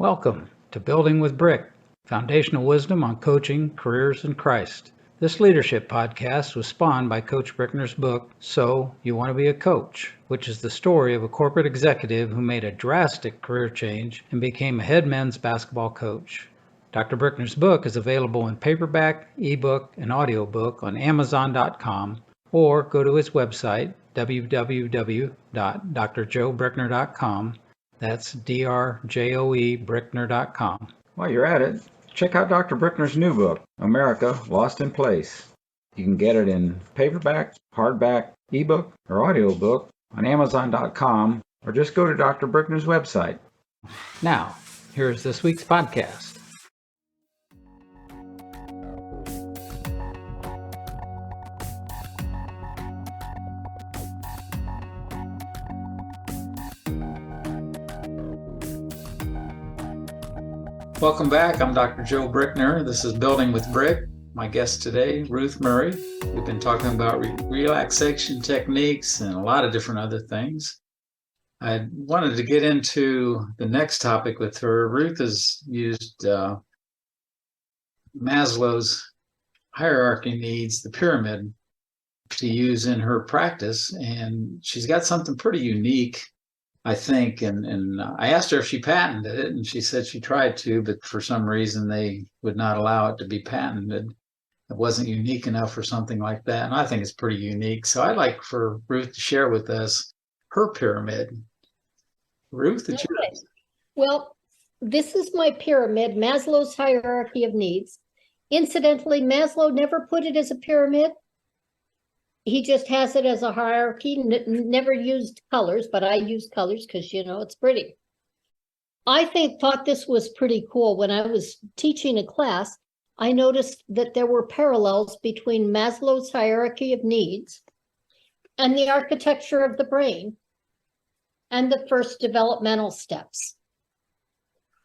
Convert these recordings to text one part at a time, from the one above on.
Welcome to Building with Brick, foundational wisdom on coaching, careers, and Christ. This leadership podcast was spawned by Coach Brickner's book, So You Want to Be a Coach, which is the story of a corporate executive who made a drastic career change and became a head men's basketball coach. Dr. Brickner's book is available in paperback, ebook, and audiobook on Amazon.com, or go to his website, www.drjoebrickner.com. That's DRJOE Brickner.com. While you're at it, check out Dr. Brickner's new book, America Lost in Place. You can get it in paperback, hardback, ebook, or audiobook on Amazon.com, or just go to Dr. Brickner's website. Now, here's this week's podcast. Welcome back. I'm Dr. Joe Brickner. This is Building with Brick. My guest today, Ruth Murray. We've been talking about relaxation techniques and a lot of different other things. I wanted to get into the next topic with her. Ruth has used Maslow's hierarchy needs, the pyramid, to use in her practice. And she's got something pretty unique, I think, and I asked her if she patented it, and she said she tried to, but for some reason they would not allow it to be patented. It wasn't unique enough for something like that, and I think it's pretty unique. So I'd like for Ruth to share with us her pyramid. Ruth, it's yours. Well, this is my pyramid, Maslow's hierarchy of needs. Incidentally, Maslow never put it as a pyramid. He just has it as a hierarchy, never used colors, but I use colors because, it's pretty. I thought this was pretty cool. When I was teaching a class, I noticed that there were parallels between Maslow's hierarchy of needs and the architecture of the brain and the first developmental steps.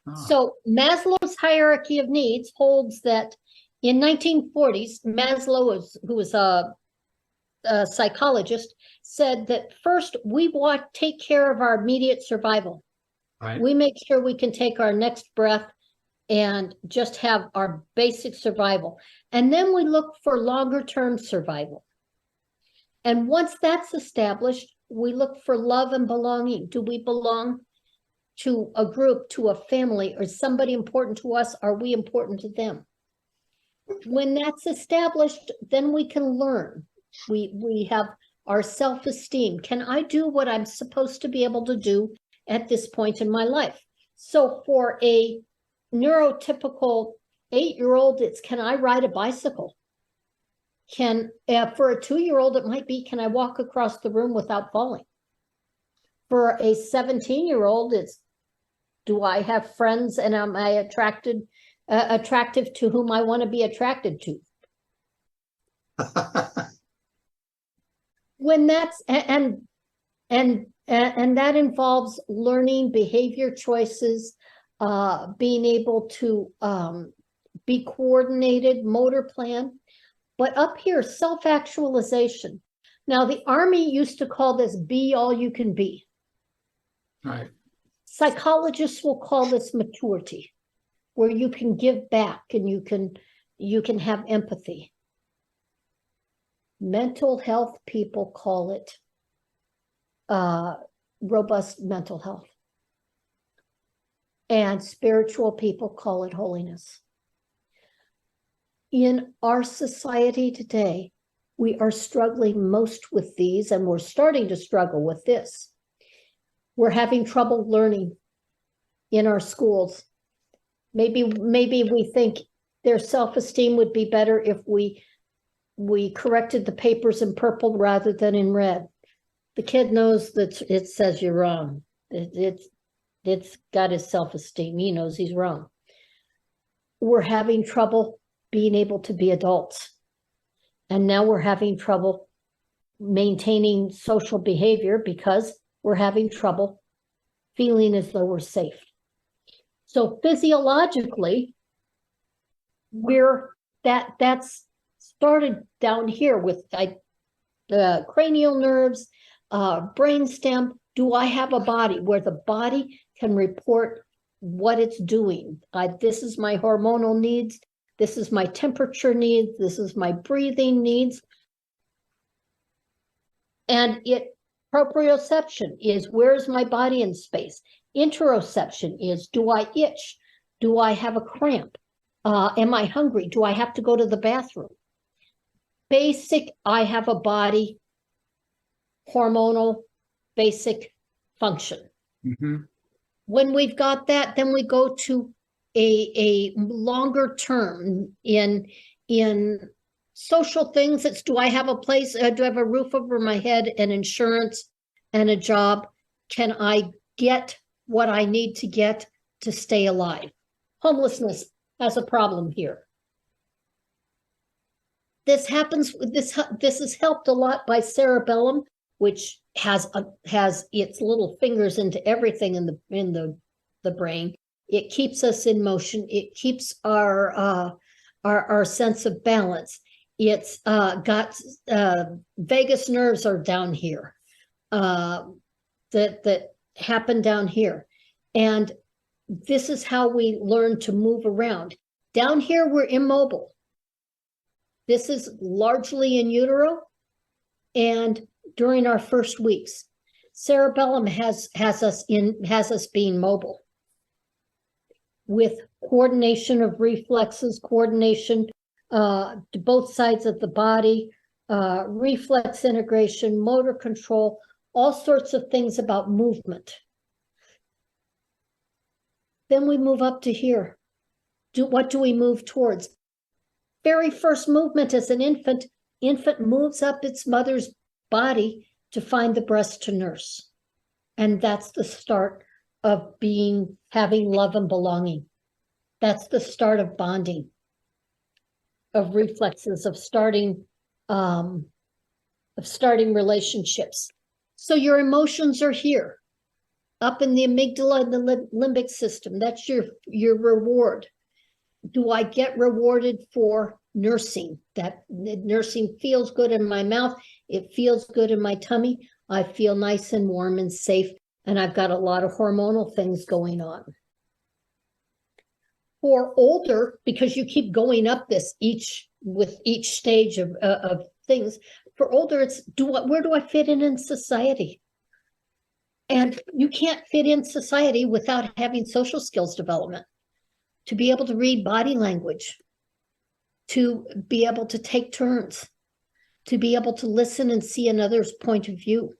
Oh. So Maslow's hierarchy of needs holds that in 1940s, Maslow, who was a psychologist, said that first we take care of our immediate survival. Right. We make sure we can take our next breath and just have our basic survival. And then we look for longer term survival. And once that's established, we look for love and belonging. Do we belong to a group, to a family, or somebody important to us? Are we important to them? When that's established, then we can learn. We have our self-esteem. Can I do what I'm supposed to be able to do at this point in my life? So for a neurotypical 8-year-old, it's, can I ride a bicycle? For a 2-year-old, it might be, can I walk across the room without falling? For a 17-year-old, it's, do I have friends and am I attractive to whom I want to be attracted to? When that's and that involves learning behavior choices, being able to be coordinated, motor plan. But up here, self-actualization. Now, the Army used to call this be all you can be. Right. Psychologists will call this maturity, where you can give back and you can have empathy. Mental health people call it robust mental health. And spiritual people call it holiness. In our society today, we are struggling most with these, and we're starting to struggle with this. We're having trouble learning in our schools. Maybe we think their self-esteem would be better if we corrected the papers in purple rather than in red. The kid knows that it says you're wrong. It's got his self-esteem. He knows he's wrong. We're having trouble being able to be adults. And now we're having trouble maintaining social behavior because we're having trouble feeling as though we're safe. So physiologically, that's started down here with cranial nerves, brainstem. Do I have a body where the body can report what it's doing. This is my hormonal needs. This is my temperature needs. This is my breathing needs. And proprioception is, where's my body in space? Interoception is, do I itch? Do I have a cramp? Am I hungry? Do I have to go to the bathroom? Basic, I have a body, hormonal, basic function. Mm-hmm. When we've got that, then we go to a longer term in social things. It's, do I have a place? Do I have a roof over my head and insurance and a job? Can I get what I need to get to stay alive? Homelessness has a problem here. This happens. This is helped a lot by cerebellum, which has its little fingers into everything in the brain. It keeps us in motion. It keeps our sense of balance. It's got vagus nerves are down here, that happen down here, and this is how we learn to move around. Down here, we're immobile. This is largely in utero, and during our first weeks, cerebellum has us being mobile, with coordination of reflexes, coordination to both sides of the body, reflex integration, motor control, all sorts of things about movement. Then we move up to here. What do we move towards? Very first movement as an infant moves up its mother's body to find the breast to nurse. And that's the start of having love and belonging. That's the start of bonding, of reflexes, of starting relationships. So your emotions are here, up in the amygdala and the limbic system. That's your reward. Do I get rewarded for nursing? That nursing feels good in my mouth. It feels good in my tummy. I feel nice and warm and safe. And I've got a lot of hormonal things going on. For older, because you keep going up this with each stage of things, for older, it's where do I fit in society? And you can't fit in society without having social skills development, to be able to read body language, to be able to take turns, to be able to listen and see another's point of view.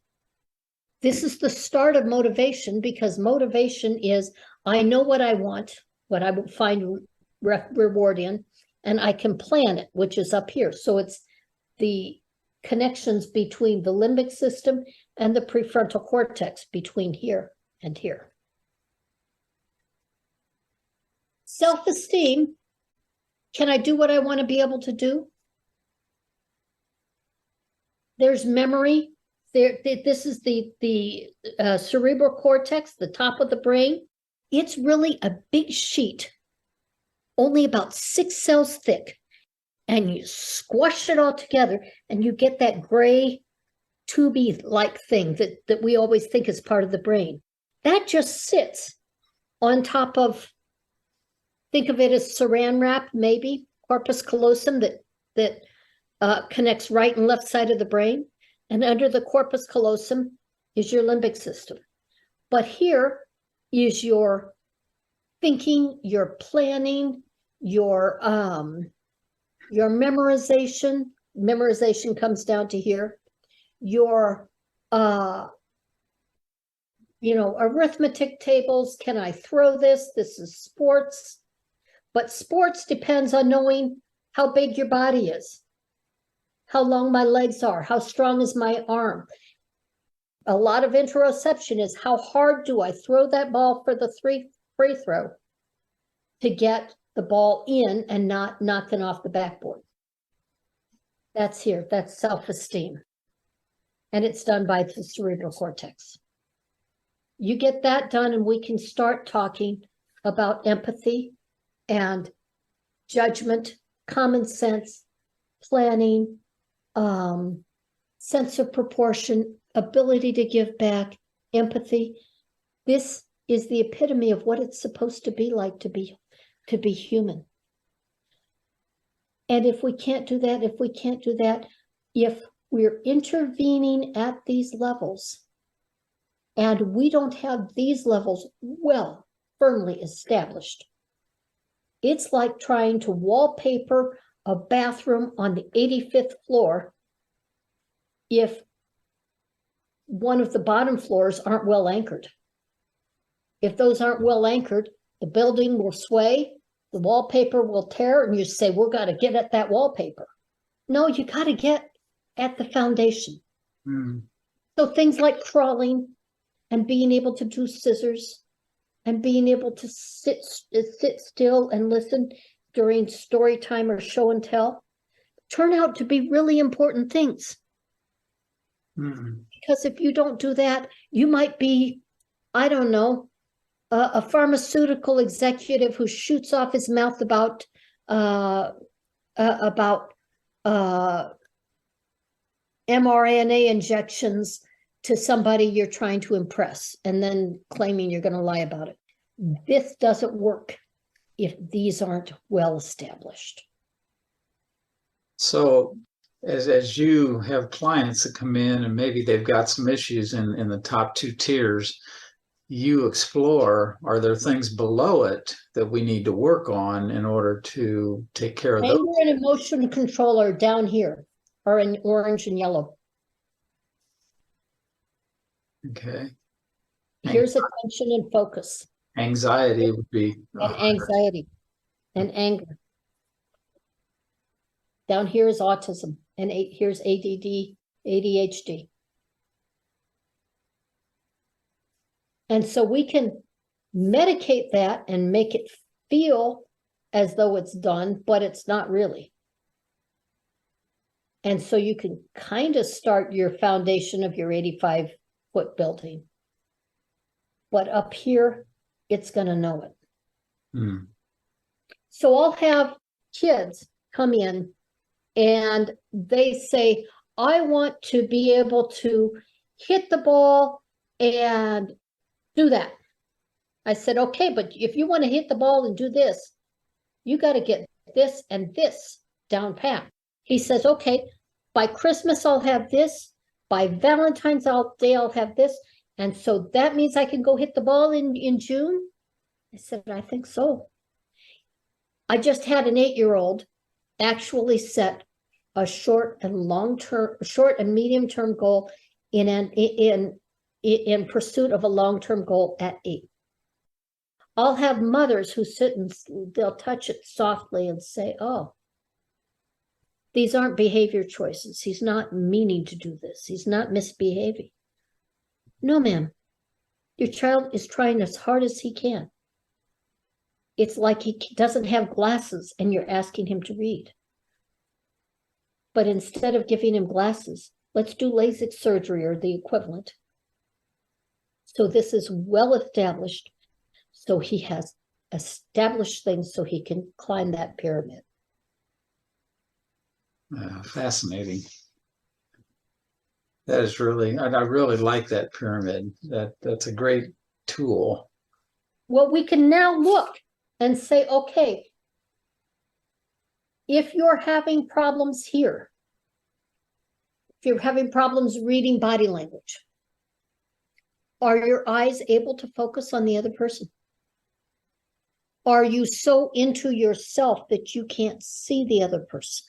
This is the start of motivation, because motivation is, I know what I want, what I will find reward in, and I can plan it, which is up here. So it's the connections between the limbic system and the prefrontal cortex, between here and here. Self-esteem, can I do what I want to be able to do? There's memory. This is the cerebral cortex, the top of the brain. It's really a big sheet, only about 6 cells thick. And you squash it all together and you get that gray tubey-like thing that we always think is part of the brain. That just sits on top of, think of it as saran wrap, maybe, corpus callosum that connects right and left side of the brain. And under the corpus callosum is your limbic system. But here is your thinking, your planning, your memorization. Memorization comes down to here. Your arithmetic tables. Can I throw this? This is sports. But sports depends on knowing how big your body is, how long my legs are, how strong is my arm. A lot of interoception is, how hard do I throw that ball for the free throw to get the ball in and not knocking off the backboard. That's here. That's self-esteem. And it's done by the cerebral cortex. You get that done and we can start talking about empathy and judgment, common sense, planning, sense of proportion, ability to give back, empathy. This is the epitome of what it's supposed to be like to be human. And if we can't do that, if we're intervening at these levels and we don't have these levels well, firmly established, it's like trying to wallpaper a bathroom on the 85th floor if one of the bottom floors aren't well anchored. If those aren't well anchored, the building will sway, the wallpaper will tear, and you say, we've got to get at that wallpaper. No, you got to get at the foundation. So things like crawling and being able to do scissors and being able to sit still and listen during story time or show and tell turn out to be really important things. Because if you don't do that, you might be, I don't know, a pharmaceutical executive who shoots off his mouth about mRNA injections to somebody you're trying to impress, and then claiming you're going to lie about it. This doesn't work if these aren't well established. So as you have clients that come in and maybe they've got some issues in the top two tiers, you explore, are there things below it that we need to work on in order to take care of those? Anger and emotion control are down here, are in orange and yellow. Okay. Here's attention and focus. Anxiety would be. And anxiety and anger. Down here is autism, and here's ADD, ADHD. And so we can medicate that and make it feel as though it's done, but it's not really. And so you can kind of start your foundation of your 85-foot building. But up here, it's going to know it. So I'll have kids come in and they say, I want to be able to hit the ball and do that. I said, okay, but if you want to hit the ball and do this, you got to get this and this down pat. He says, okay, by Christmas, I'll have this. By Valentine's Day, I'll have this. And so that means I can go hit the ball in June? I said, I think so. I just had an 8-year-old actually set a short and medium-term goal in pursuit of a long-term goal at 8. I'll have mothers who sit and they'll touch it softly and say, oh, these aren't behavior choices. He's not meaning to do this. He's not misbehaving. No, ma'am. Your child is trying as hard as he can. It's like he doesn't have glasses and you're asking him to read. But instead of giving him glasses, let's do LASIK surgery or the equivalent. So this is well established. So he has established things so he can climb that pyramid. Fascinating. That is really, I really like that pyramid. That's a great tool. Well, we can now look and say, okay, if you're having problems here, if you're having problems reading body language, are your eyes able to focus on the other person? Are you so into yourself that you can't see the other person?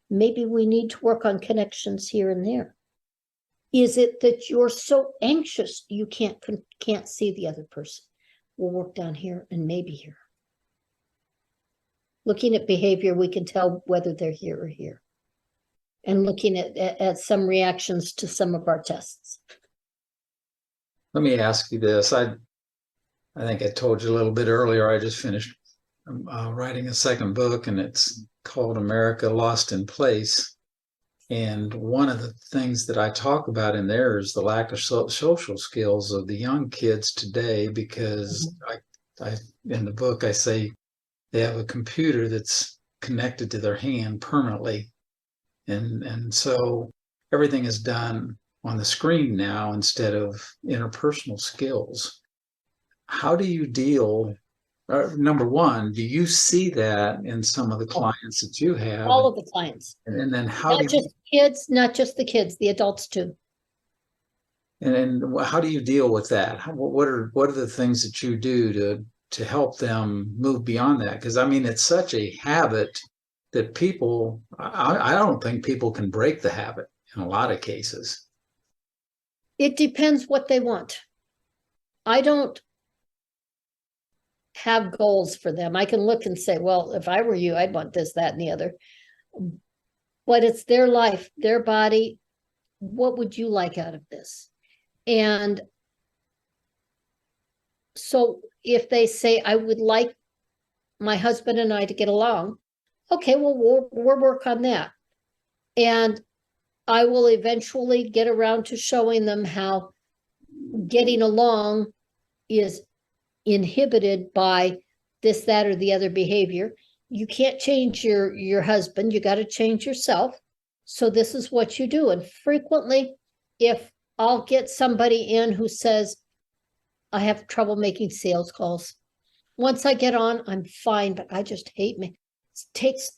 Maybe we need to work on connections here and there. Is it that you're so anxious you can't see the other person? We'll work down here and maybe here. Looking at behavior, we can tell whether they're here or here. And looking at some reactions to some of our tests. Let me ask you this. I think I told you a little bit earlier, I just finished writing a second book, and it's called America Lost in Place. And one of the things that I talk about in there is the lack of social skills of the young kids today, because I in the book, I say they have a computer that's connected to their hand permanently. And so everything is done on the screen now instead of interpersonal skills. how do you deal? Number one, do you see that in some of the clients that you have? All of the clients, And then how not do you, just kids, not just the kids, the adults too. and how do you deal with that? What are the things that you do to help them move beyond that? Because I mean, it's such a habit that people, I don't think people can break the habit in a lot of cases. It depends what they want. I don't have goals for them. I can look and say, well, if I were you, I'd want this, that, and the other. But it's their life, their body. What would you like out of this? And so if they say, I would like my husband and I to get along, okay, well, we'll work on that. And I will eventually get around to showing them how getting along is inhibited by this, that, or the other behavior. You can't change your husband. You got to change yourself. So this is what you do. And frequently, if I'll get somebody in who says, I have trouble making sales calls. Once I get on, I'm fine, but I just hate me. It takes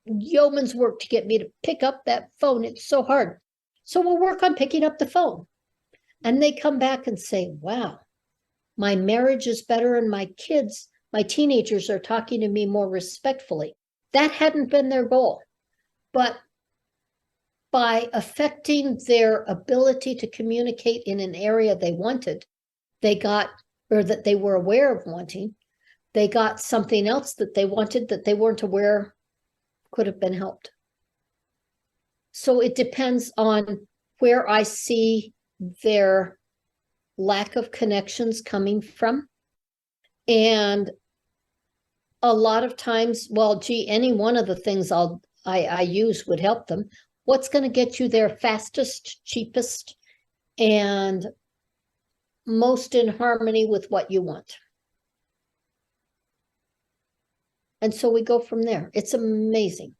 yeoman's work to get me to pick up that phone. It's so hard. So we'll work on picking up the phone. And they come back and say, wow, my marriage is better and my kids, my teenagers are talking to me more respectfully. That hadn't been their goal. But by affecting their ability to communicate in an area they wanted, they got, or that they were aware of wanting, they got something else that they wanted that they weren't aware could have been helped. So it depends on where I see their lack of connections coming from. And a lot of times, well, gee, any one of the things I use would help them. What's going to get you there fastest, cheapest, and most in harmony with what you want? And so we go from there. It's amazing.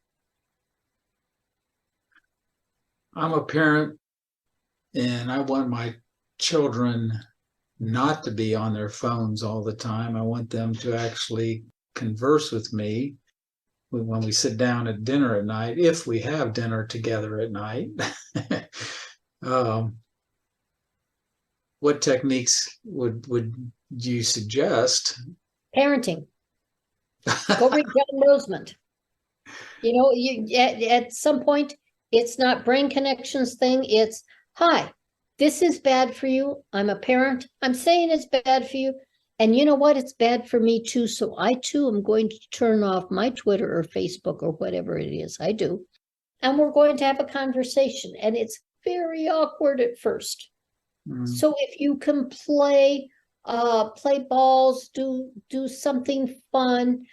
I'm a parent and I want my children not to be on their phones all the time. I want them to actually converse with me when we sit down at dinner at night, if we have dinner together at night. What techniques would you suggest? Parenting. Go read John Rosemond. You know, at some point, it's not brain connections thing. It's, hi, this is bad for you. I'm a parent. I'm saying it's bad for you. And you know what? It's bad for me too. So I too am going to turn off my Twitter or Facebook or whatever it is I do. And we're going to have a conversation. And it's very awkward at first. So if you can play balls, do something fun.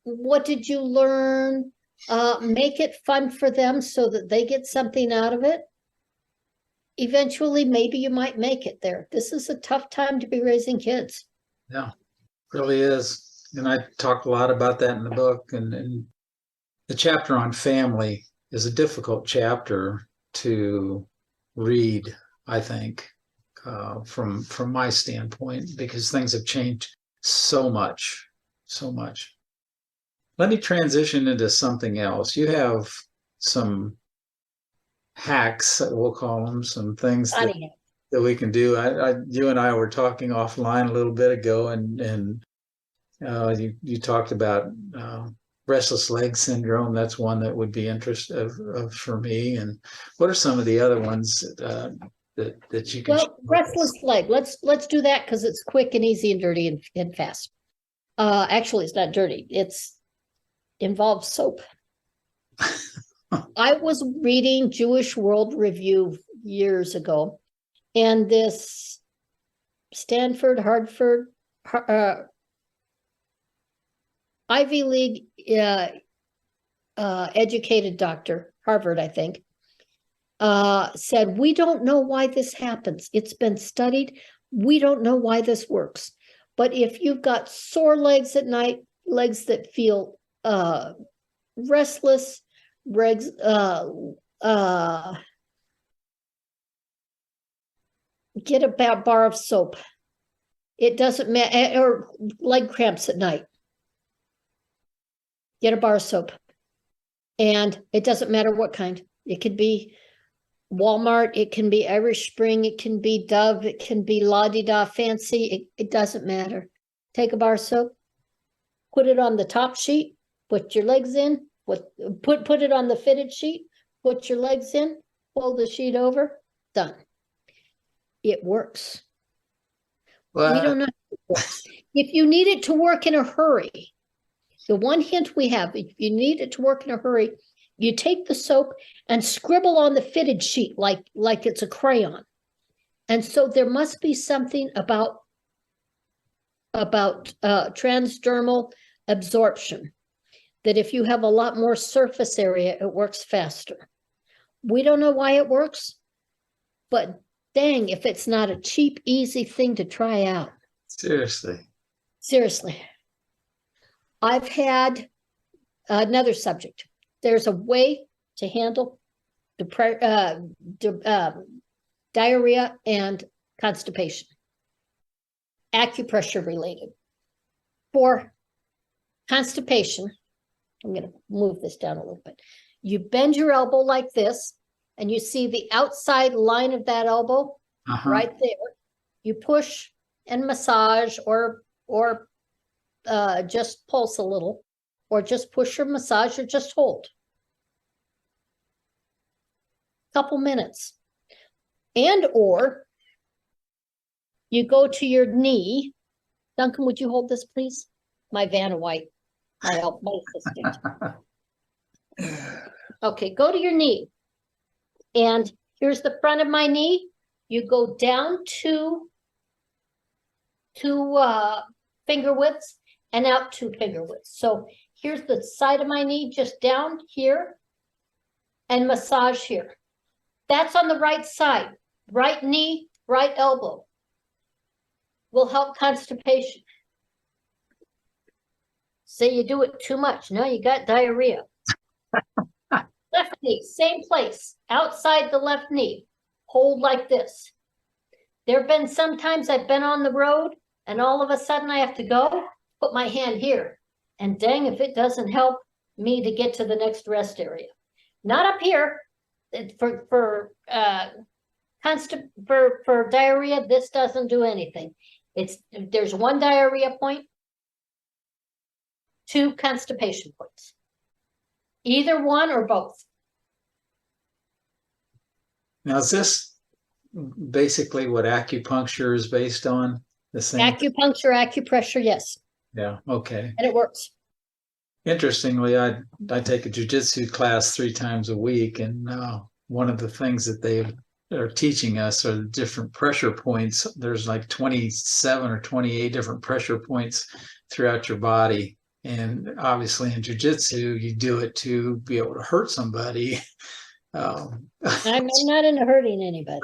What did you learn? Make it fun for them so that they get something out of it. Eventually, maybe you might make it there. This is a tough time to be raising kids. Yeah, really is. And I talk a lot about that in the book. And the chapter on family is a difficult chapter to read, I think, from my standpoint, because things have changed so much, so much. Let me transition into something else. You have some hacks, we'll call them, some things that we can do. You and I were talking offline a little bit ago, and you talked about restless leg syndrome. That's one that would be of for me. And what are some of the other ones that you can? Well, restless leg. Let's do that because it's quick and easy and dirty and fast. Actually, it's not dirty. It's involves soap. I was reading Jewish World Review years ago, and this Stanford, Hartford, Ivy League educated doctor, Harvard, I think, said, we don't know why this happens. It's been studied. We don't know why this works. But if you've got sore legs at night, legs that feel restless, get a bar of soap. It doesn't matter, or leg cramps at night. Get a bar of soap. And it doesn't matter what kind. It could be Walmart, it can be Irish Spring, it can be Dove, it can be La-di-da Fancy. It doesn't matter. Take a bar of soap, put it on the top sheet, put your legs in, put it on the fitted sheet, put your legs in, fold the sheet over, done. It works. Well, We don't know if it works. If you need it to work in a hurry, the one hint we have, if you need it to work in a hurry, you take the soap and scribble on the fitted sheet like it's a crayon. And so there must be something about transdermal absorption, that if you have a lot more surface area, it works faster. We don't know why it works, but dang, if it's not a cheap, easy thing to try out. seriously. Seriously. I've had another subject. There's a way to handle diarrhea and constipation, acupressure related. For constipation, I'm going to move this down a little bit. You bend your elbow like this, and you see the outside line of that elbow right there. You push and massage, or just pulse a little, or just push or massage, or just hold. Couple minutes. And or you go to your knee. Duncan, would you hold this, please? My Vanna White, my assistant. Okay, go to your knee. And here's the front of my knee. You go down to finger widths and out 2 finger widths. So here's the side of my knee, just down here, and massage here. That's on the right side. Right knee, right elbow will help constipation. Say you do it too much. Now you got diarrhea. Left knee, same place, outside the left knee. Hold like this. There have been some times I've been on the road and all of a sudden I have to go, put my hand here. And dang, if it doesn't help me to get to the next rest area. Not up here. For diarrhea, this doesn't do anything. There's 1 diarrhea point, 2 constipation points. Either one or both. Now, is this basically what acupuncture is based on? The same? Acupuncture, acupressure, yes. Yeah, okay. And it works. Interestingly, I take a jujitsu class 3 times a week, and one of the things that they are teaching us are different pressure points. There's like 27 or 28 different pressure points throughout your body. And obviously in jujitsu, you do it to be able to hurt somebody. I'm not into hurting anybody.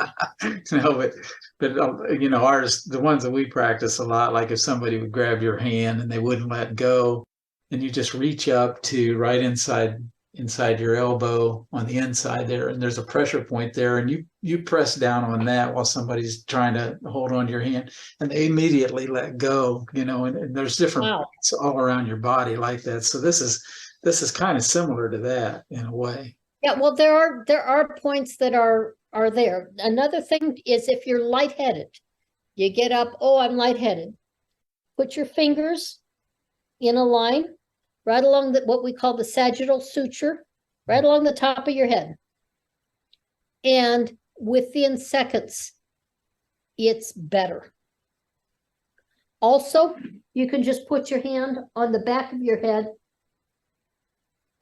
No, but you know, ours, the ones that we practice a lot, like if somebody would grab your hand and they wouldn't let go, and you just reach up to right inside your elbow on the inside there, and there's a pressure point there, and you press down on that while somebody's trying to hold on to your hand, and they immediately let go, you know, and there's different points all around your body like that. So this is kind of similar to that in a way. Yeah, well, there are points that are there. Another thing is if you're lightheaded, you get up, oh, I'm lightheaded. Put your fingers in a line right along what we call the sagittal suture, right along the top of your head. And within seconds, it's better. Also, you can just put your hand on the back of your head,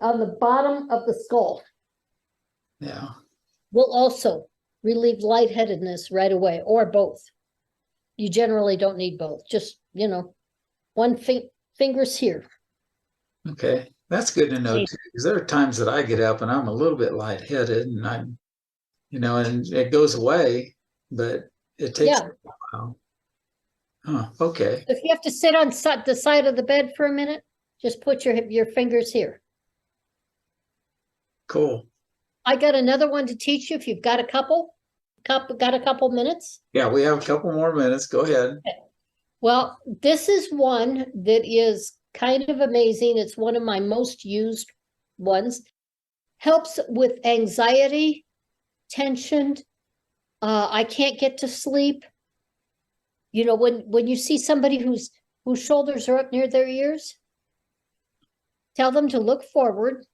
on the bottom of the skull. Yeah. Will also relieve lightheadedness right away, or both. You generally don't need both. Just, you know, one finger's here. Okay, that's good to know too, because there are times that I get up and I'm a little bit lightheaded, and I'm, you know, and it goes away, but it takes a while. Huh, okay. If you have to sit on the side of the bed for a minute, just put your fingers here. Cool. I got another one to teach you if you've got a couple. got a couple minutes? Yeah, we have a couple more minutes. Go ahead. Well, this is one that is kind of amazing. It's one of my most used ones. Helps with anxiety, tension. I can't get to sleep. You know, when you see somebody whose shoulders are up near their ears, tell them to look forward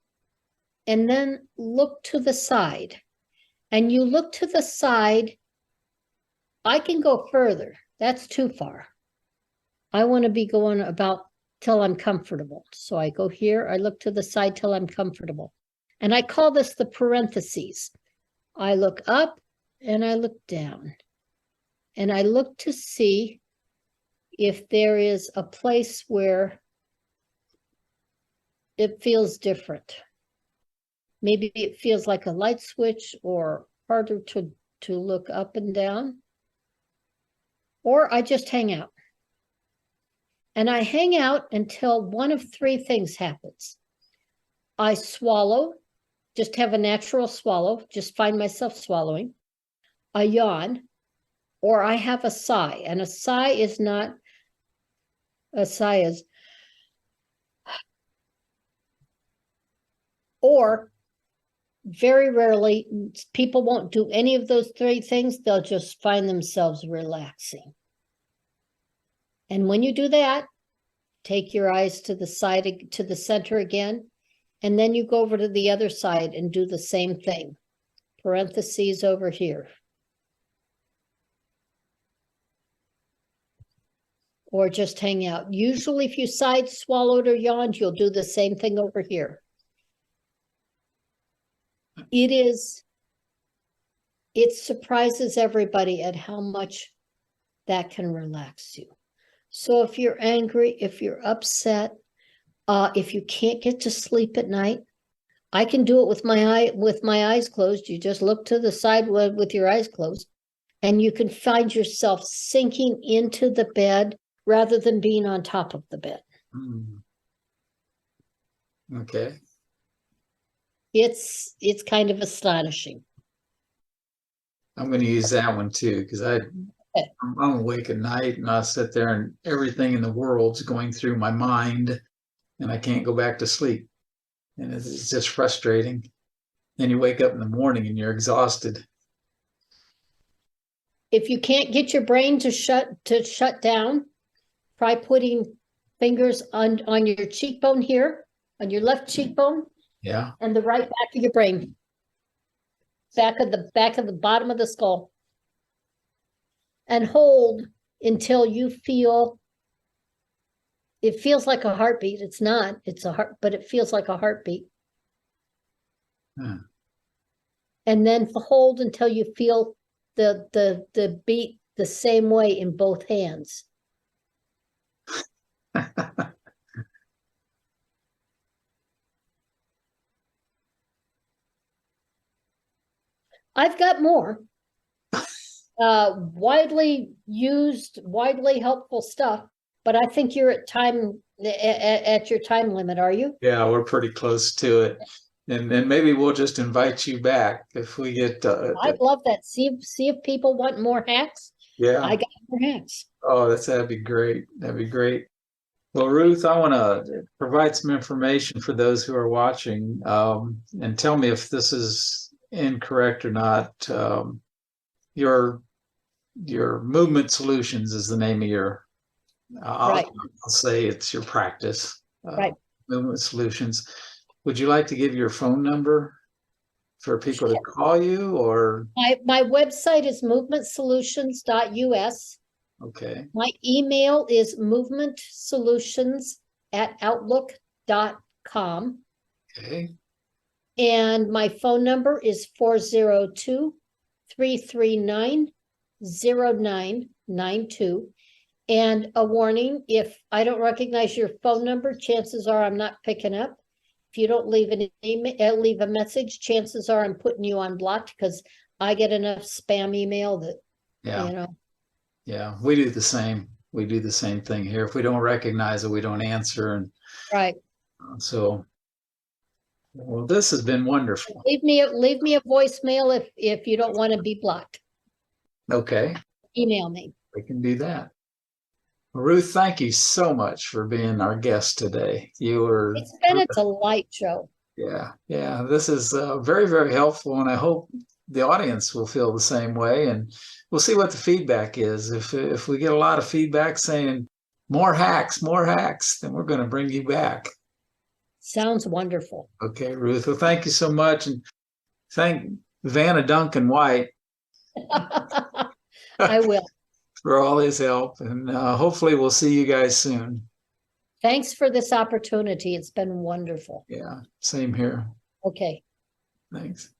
and then look to the side. And you look to the side. I can go further. That's too far. I want to be going about till I'm comfortable. So I go here, I look to the side till I'm comfortable. And I call this the parentheses. I look up and I look down. And I look to see if there is a place where it feels different. Maybe it feels like a light switch or harder to look up and down. Or I just hang out. And I hang out until one of three things happens. I swallow, just have a natural swallow, just find myself swallowing. I yawn, or I have a sigh. And a sigh is not, a sigh is, or very rarely, people won't do any of those three things. They'll just find themselves relaxing. And when you do that, take your eyes to the side, to the center again, and then you go over to the other side and do the same thing. Parentheses over here. Or just hang out. Usually if you side swallowed or yawned, you'll do the same thing over here. It surprises everybody at how much that can relax you. So if you're angry, if you're upset, if you can't get to sleep at night, I can do it with my eyes closed. You just look to the side with your eyes closed, and you can find yourself sinking into the bed rather than being on top of the bed. Okay. It's kind of astonishing. I'm going to use that one too, because I'm awake at night and I sit there and everything in the world's going through my mind and I can't go back to sleep. And it's just frustrating. Then you wake up in the morning and you're exhausted. If you can't get your brain to shut down, try putting fingers on your cheekbone here, on your left cheekbone. Yeah. And the right back of your brain. Back of the bottom of the skull. And hold until you feel, it feels like a heartbeat. It's not, it's a heart, but it feels like a heartbeat. And then hold until you feel the beat the same way in both hands. I've got more. Widely used, widely helpful stuff, but I think you're at your time limit, are you? Yeah, we're pretty close to it. And maybe we'll just invite you back if we get I'd love that. See if people want more hacks. Yeah. I got more hacks. Oh, that'd be great. That'd be great. Well, Ruth, I want to provide some information for those who are watching, and tell me if this is incorrect or not. Your Movement Solutions is the name of your, Right. I'll say it's your practice. Right. Movement Solutions. Would you like to give your phone number for people to call you, or? My website is movementsolutions.us. Okay. My email is movementsolutions@outlook.com. Okay. And my phone number is 402-339-0992. And a warning, if I don't recognize your phone number, chances are I'm not picking up. If you don't leave an email, leave a message, chances are I'm putting you on blocked because I get enough spam email that, you know. Yeah, we do the same. We do the same thing here. If we don't recognize it, we don't answer. And right. So, well, this has been wonderful. Leave me a voicemail if you don't want to be blocked. Okay, Email me. we can do that. Ruth, thank you so much for being our guest today. You were, It's been a delight, Joe. yeah, this is very, very helpful, and I hope the audience will feel the same way. And we'll see what the feedback is. If we get a lot of feedback saying more hacks, then we're going to bring you back. Sounds wonderful. Okay, Ruth. Well, thank you so much, and thank Vanna Duncan White I will. for all his help, and hopefully we'll see you guys soon. Thanks for this opportunity. It's been wonderful. Yeah, same here. Okay. Thanks.